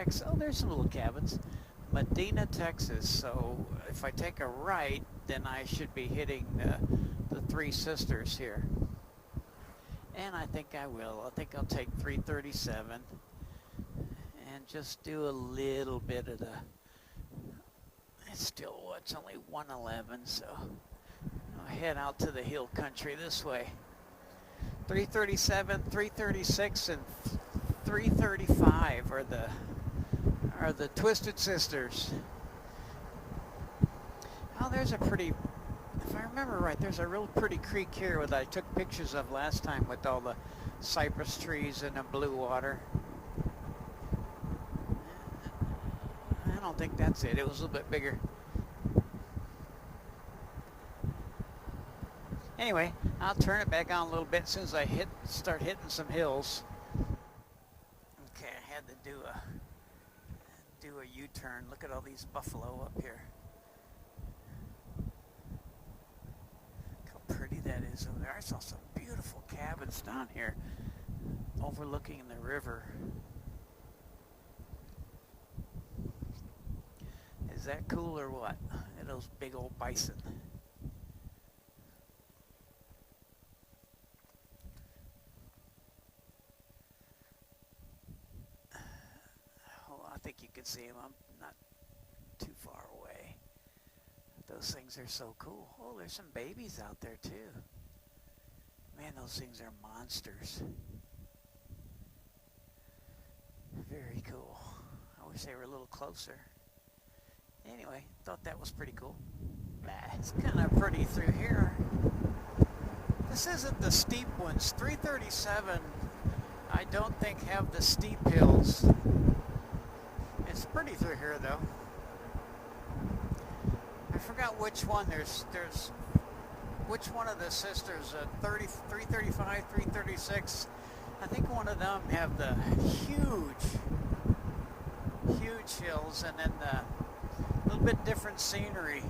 Texas. Oh, there's some little cabins. Medina, Texas. So if I take a right, then I should be hitting the Three Sisters here. And I think I will. I think I'll take 337 and just do a little bit of the, it's still, it's only 111, so I'll head out to the hill country this way. 337, 336, and 335 are the Twisted Sisters. Oh, there's a pretty, if I remember right, there's a real pretty creek here that I took pictures of last time with all the cypress trees and the blue water. I don't think that's it. It was a little bit bigger. Anyway, I'll turn it back on a little bit as soon as I start hitting some hills. Okay, I had to do a U-turn. Look at all these buffalo up here. Look how pretty that is over there. I saw some beautiful cabins down here overlooking the river. Is that cool or what? Look at those big old bison. I think you can see them. I'm not too far away. Those things are so cool. Oh, there's some babies out there too. Man, those things are monsters. Very cool. I wish they were a little closer. Anyway, thought that was pretty cool. It's kind of pretty through here. This isn't the steep ones. 337, I don't think have the steep hills. It's pretty through here though. I forgot which one. There's which one of the sisters, 335, 336. I think one of them have the huge hills and then the little bit different scenery.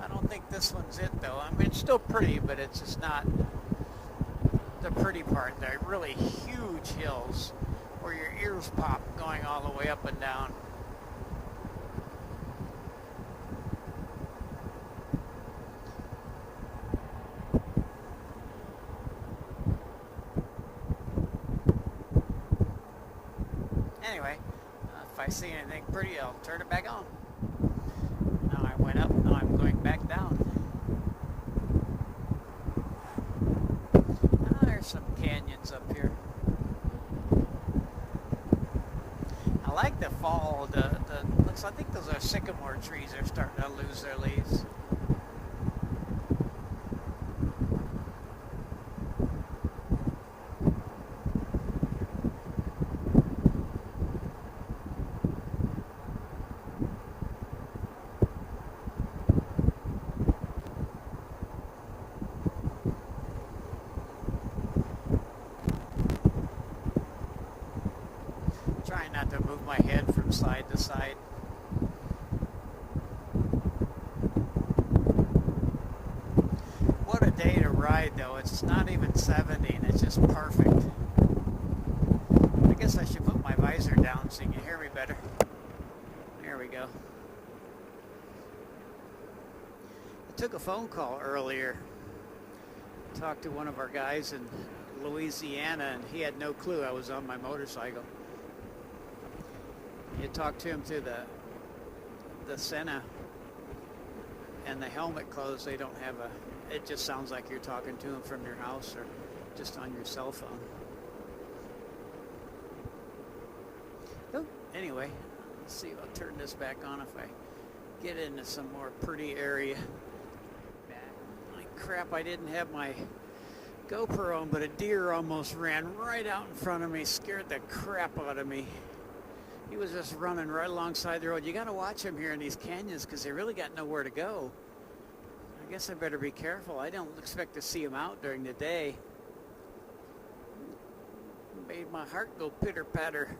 I don't think this one's it though. I mean, it's still pretty, but it's just not the pretty part. They're really huge hills where your ears pop going all the way up and down. Anyway, if I see anything pretty, I'll turn it back on. Now I went up, now I'm going back down. There's some canyons up here. I like the fall, I think those are sycamore trees. They're starting to lose their leaves. Trying not to move my head from side to side. What a day to ride though. It's not even 70 and it's just perfect. I guess I should put my visor down so you can hear me better. There we go. I took a phone call earlier. Talked to one of our guys in Louisiana and he had no clue I was on my motorcycle. You talk to him through the Senna and the helmet closed. They don't have it just sounds like you're talking to him from your house or just on your cell phone. Oh, anyway, let's see, I'll turn this back on if I get into some more pretty area. Like crap, I didn't have my GoPro on, but a deer almost ran right out in front of me, scared the crap out of me. He was just running right alongside the road. You got to watch him here in these canyons because they really got nowhere to go. I guess I better be careful. I don't expect to see him out during the day. Made my heart go pitter-patter.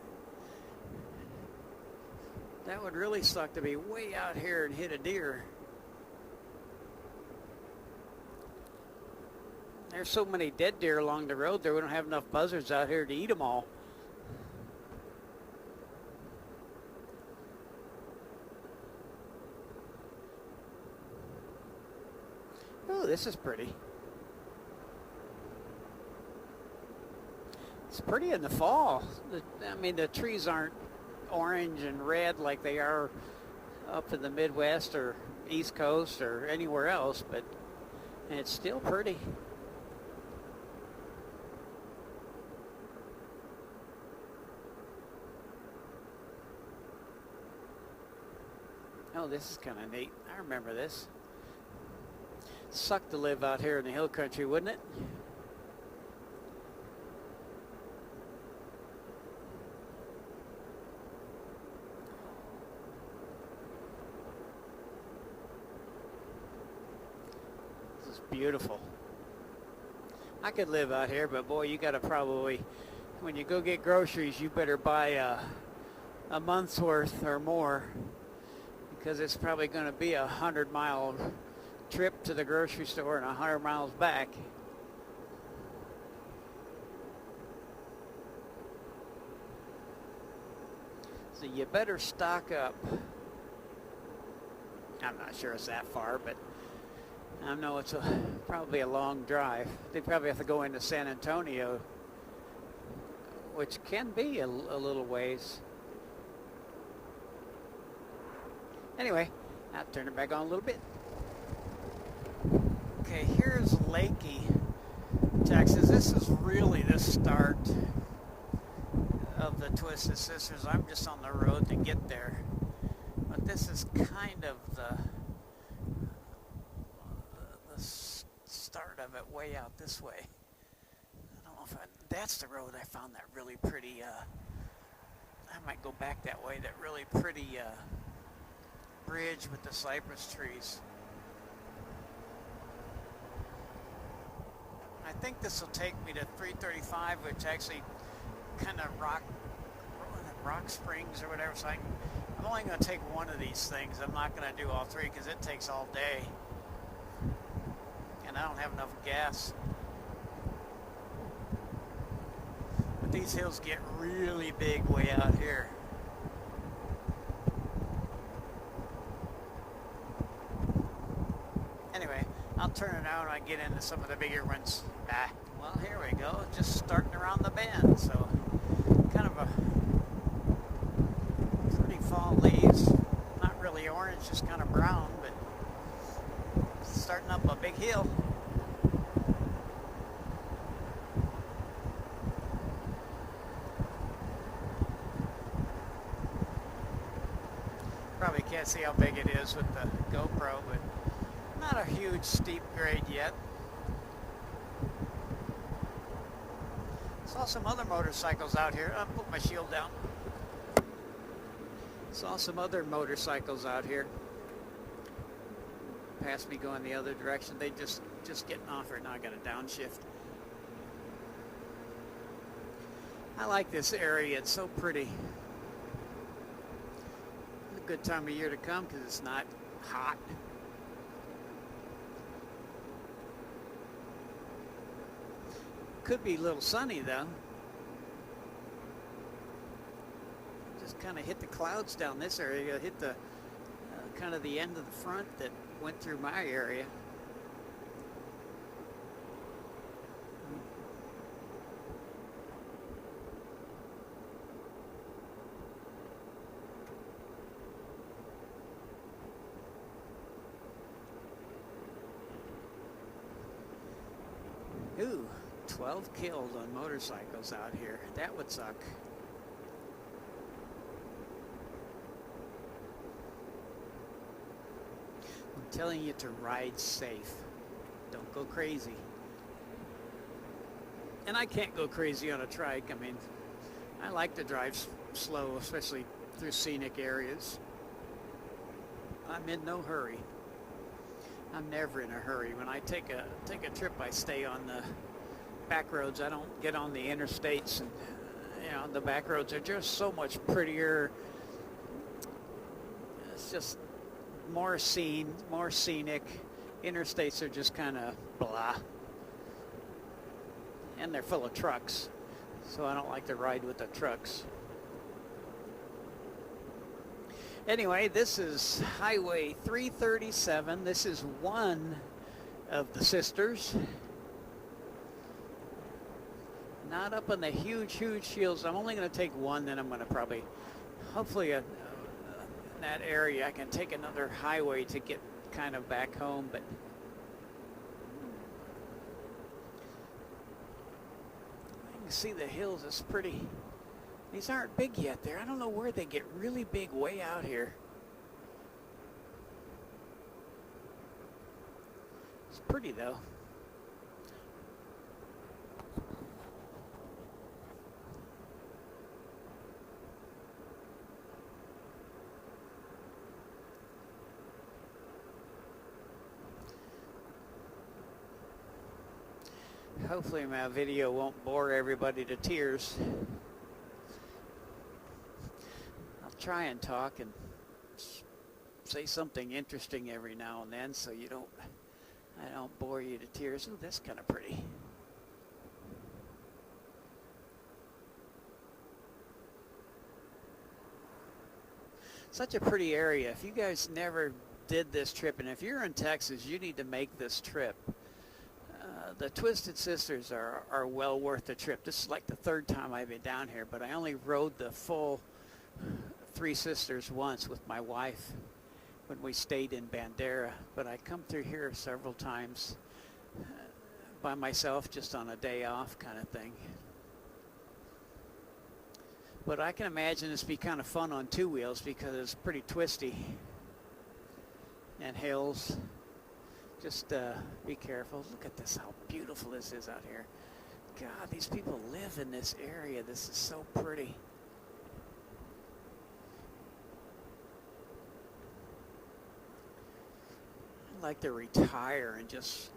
That would really suck to be way out here and hit a deer. There's so many dead deer along the road there. We don't have enough buzzards out here to eat them all. this is pretty. It's pretty in the fall. I mean, the trees aren't orange and red like they are up in the Midwest or East Coast or anywhere else, but it's still pretty. Oh, this is kind of neat. I remember this. Sucked to live out here in the hill country, wouldn't it? This is beautiful. I could live out here, but boy, you got to probably, when you go get groceries, you better buy a month's worth or more, because it's probably going to be a 100-mile trip to the grocery store and 100 miles back. So you better stock up. I'm not sure it's that far, but I know it's probably a long drive. They probably have to go into San Antonio, which can be a little ways. Anyway, I'll turn it back on a little bit. Okay, here's Lakey, Texas. This is really the start of the Twisted Sisters. I'm just on the road to get there. But this is kind of the start of it way out this way. I don't know if that's the road. I found that really pretty, I might go back that way, that really pretty bridge with the cypress trees. I think this will take me to 335, which actually kind of rock springs or whatever. So I'm only going to take one of these things. I'm not going to do all three because it takes all day, and I don't have enough gas. But these hills get really big way out here. Anyway, I'll turn it out and I get into some of the bigger ones. Well, here we go. Just starting around the bend. So kind of a pretty fall leaves. Not really orange, just kind of brown, but starting up a big hill. Probably can't see how big it is with the GoPro, but not a huge steep grade yet. Saw some other motorcycles out here. I'll put my shield down. Saw some other motorcycles out here. Past me going the other direction. They just getting off here. Now I got a downshift. I like this area. It's so pretty. It's a good time of year to come because it's not hot. Could be a little sunny though. Just kind of hit the clouds down this area. Hit the kind of the end of the front that went through my area. Ooh. 12 killed on motorcycles out here. That would suck. I'm telling you to ride safe. Don't go crazy. And I can't go crazy on a trike. I mean, I like to drive slow, especially through scenic areas. I'm in no hurry. I'm never in a hurry. When I take a trip, I stay on the back roads. I don't get on the interstates, and the back roads are just so much prettier. It's just more scenic. Interstates are just kind of blah, and they're full of trucks, so I don't like to ride with the trucks. Anyway, this is Highway 337. This is one of the sisters. Not up on the huge hills. I'm only going to take one, then I'm going to probably, hopefully in that area I can take another highway to get kind of back home, but I can see the hills. It's pretty. These aren't big yet there. I don't know where they get really big way out here. It's pretty though. Hopefully my video won't bore everybody to tears. I'll try and talk and say something interesting every now and then so I don't bore you to tears. Oh, that's kind of pretty. Such a pretty area. If you guys never did this trip, and if you're in Texas, you need to make this trip. The Twisted Sisters are well worth the trip. This is like the third time I've been down here, but I only rode the full Three Sisters once with my wife when we stayed in Bandera. But I come through here several times by myself, just on a day off kind of thing. But I can imagine this be kind of fun on two wheels because it's pretty twisty and hills. Just be careful. Look at this, how beautiful this is out here. God, these people live in this area. This is so pretty. I'd like to retire and just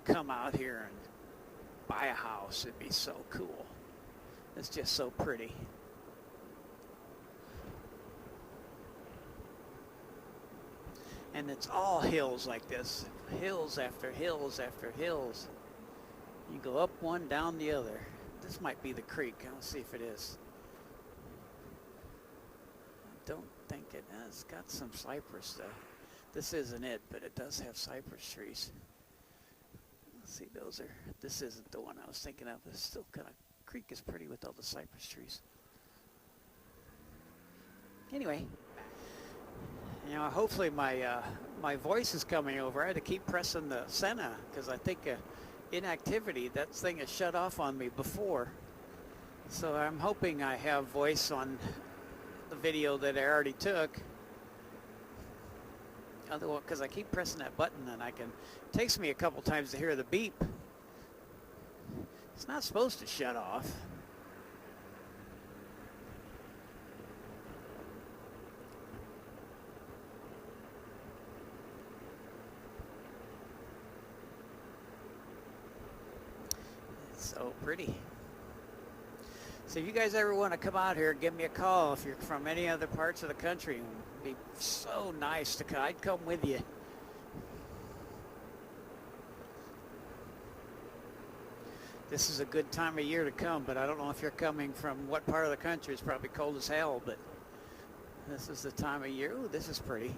come out here and buy a house. It'd be so cool. It's just so pretty. And it's all hills like this. Hills after hills after hills. You go up one, down the other. This might be the creek. I'll see if it is. I don't think it has. It's got some cypress though. This isn't it, but it does have cypress trees. Let's see, this isn't the one I was thinking of. This still kind of, creek is pretty with all the cypress trees. Anyway. You know, hopefully my voice is coming over. I had to keep pressing the center because I think inactivity, that thing has shut off on me before. So I'm hoping I have voice on the video that I already took. Otherwise, because I keep pressing that button and it takes me a couple times to hear the beep. It's not supposed to shut off. So pretty. So if you guys ever want to come out here, give me a call. If you're from any other parts of the country, it'd be so nice to come. I'd come with you. This is a good time of year to come, but I don't know if you're coming from what part of the country. It's probably cold as hell, but this is the time of year. Ooh, this is pretty.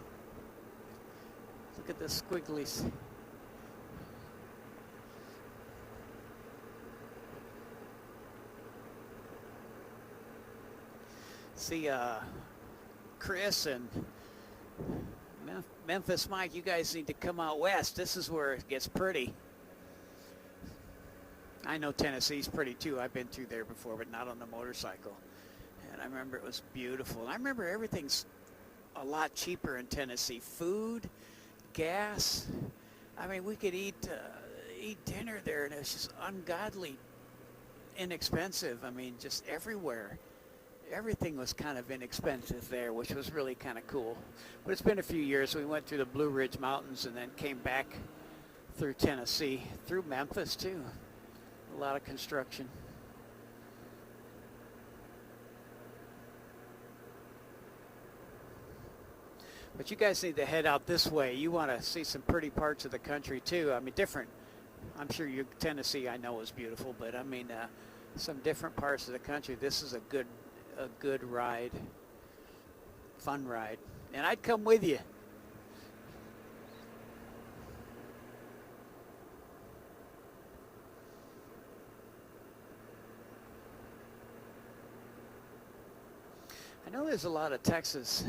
Look at the squigglies. See, Chris and Memphis Mike, you guys need to come out west. This is where it gets pretty. I know Tennessee's pretty too. I've been through there before, but not on the motorcycle. And I remember it was beautiful. And I remember everything's a lot cheaper in Tennessee. Food, gas. I mean, we could eat dinner there, and it was just ungodly inexpensive. I mean, just everywhere. Everything was kind of inexpensive there, which was really kind of cool. But it's been a few years. We went through the Blue Ridge Mountains and then came back through Tennessee, through Memphis too. A lot of construction. But you guys need to head out this way. You want to see some pretty parts of the country too. I mean, different. I'm sure Tennessee I know is beautiful, but I mean some different parts of the country. This is a good ride, fun ride, and I'd come with you. I know there's a lot of Texas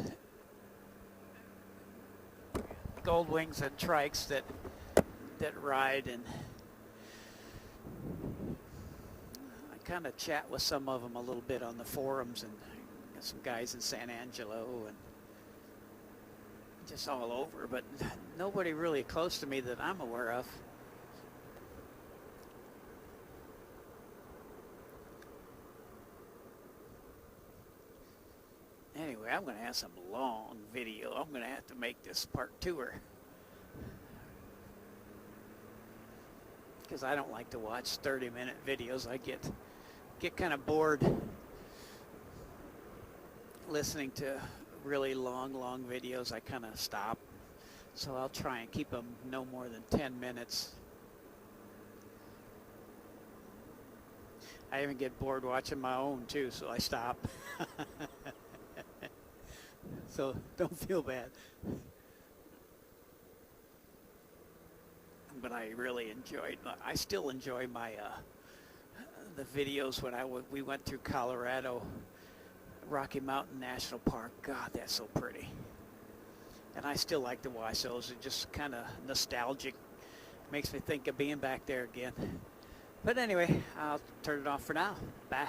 Goldwings and trikes that ride, and I kind of chat with some of them a little bit on the forums, and got some guys in San Angelo and just all over, but nobody really close to me that I'm aware of. Anyway, I'm going to have some long video. I'm going to have to make this part 2-er, because I don't like to watch 30-minute videos. I get kind of bored listening to really long videos. I kind of stop. So I'll try and keep them no more than 10 minutes. I even get bored watching my own too, so I stop. So don't feel bad. But I really enjoyed, I still enjoy my the videos when we went through Colorado, Rocky Mountain National Park. God, that's so pretty. And I still like to watch those. It's just kind of nostalgic. Makes me think of being back there again. But anyway, I'll turn it off for now. Bye.